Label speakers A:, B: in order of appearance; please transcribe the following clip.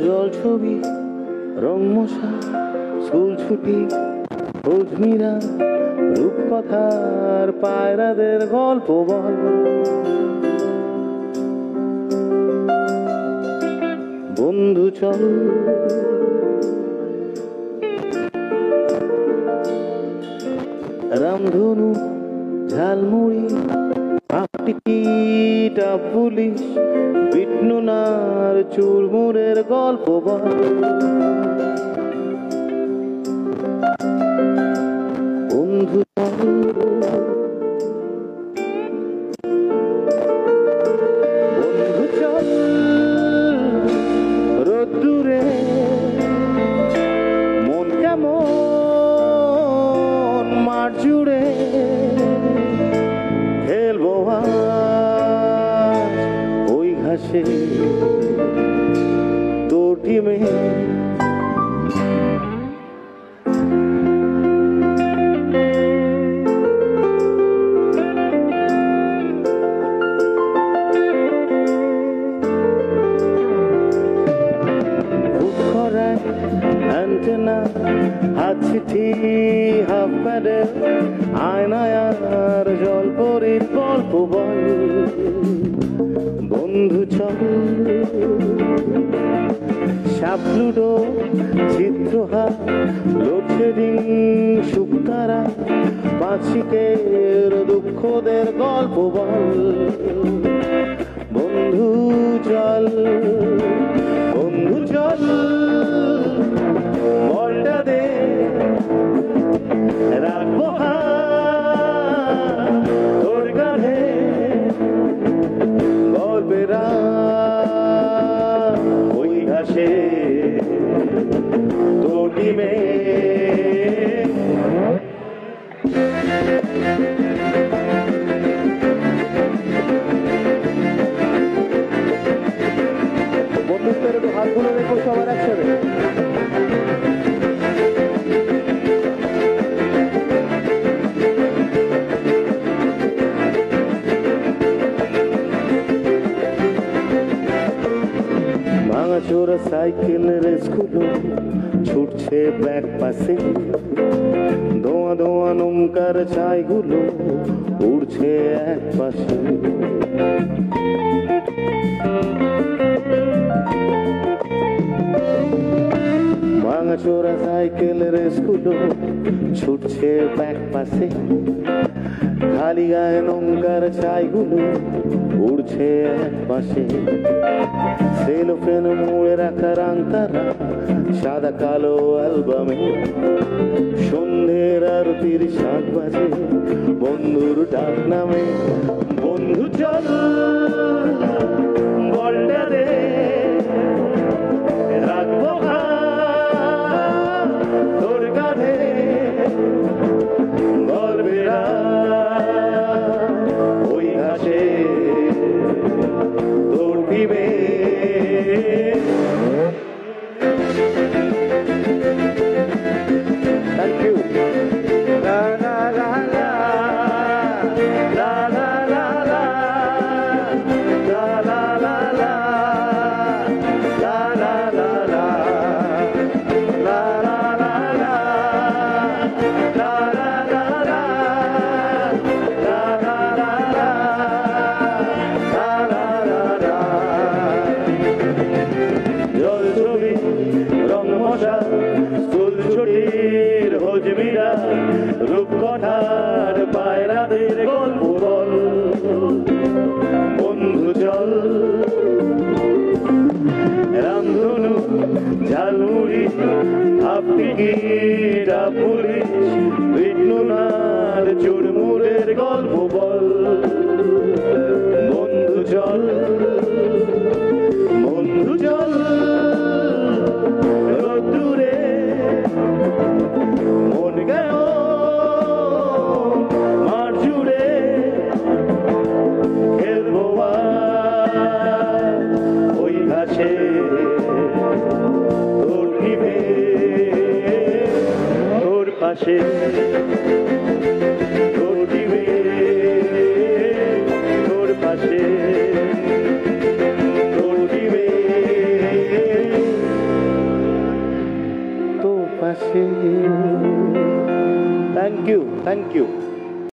A: জল ছবি রং মশা স্কুল ছুটি অজমিরা রূপকথার পায়রাদের গল্প বল বন্ধু চল রামধনু ঝালমুড়ি টিকিটা পুলিশ বিটনুনার চুরমুরের গল্প বল বন্ধু বন্ধু চল রোদ্দুরে মন কেমন মাঠ জুড়ে খেলবো ওই ঘাসে তোর টিমে অ্যান্টেনা হাত চিঠি হাফ প্যাডেল আয়নায়ার জলপরির গল্প বল বন্ধু চল সাপলুডো চিত্রহার লোডশেডিং শুকতারা পাঁচিকের দুঃখদের গল্প বল বন্ধু চল বন্ধু চল বলটা দে রাখবো তোর কাঁধে গল্পেরা ওই ঘাসে তোর টিমে বন্ধুত্বের একটু হাতগুলো রেখো সবার একসাথে ভাঙাচোরা সাইকেলের স্কুল ছুটছে ব্যাক পাশে ধোঁয়া ধোঁয়া নৌকার ছাইগুলো উড়ছে এক পাশে ভাঙাচোরা সাইকেলের স্কুল ছুটছে ব্যাক পাশে খালি গায়ে নৌকার ছাইগুলো উড়ছে এক পাশে সেলোফেন মুড়ে রাখা রাংতারা সাদা কালো অ্যালবামে সন্ধ্যের আরতির 7 বাজে বন্ধুর ডাক নামে বন্ধু চল বলটা দে রাখবো তোর কাঁধে গল্পেরা ওই ঘাসে তোর টিমে Thank you. La la la la la la la la la la la la la la la la la la la la জল ছবি রং মশা স্কুল ছুটির হজমিরা রূপকথার পায়রাদের গল্প বল বন্ধু চল রামধনু ঝালমুড়ি হাফ টিকিট পুলিশ বিটনুনার চুরমুরের গল্প বল বন্ধু চল বন্ধু চল রোদ্দুরে মন গেল মাঠ জুড়ে খেলবো ওই ঘাসে তোর টিমে তোর পাশে তোর টিমে তোর পাশে তোর টিমে থ্যাংক ইউ থ্যাংক ইউ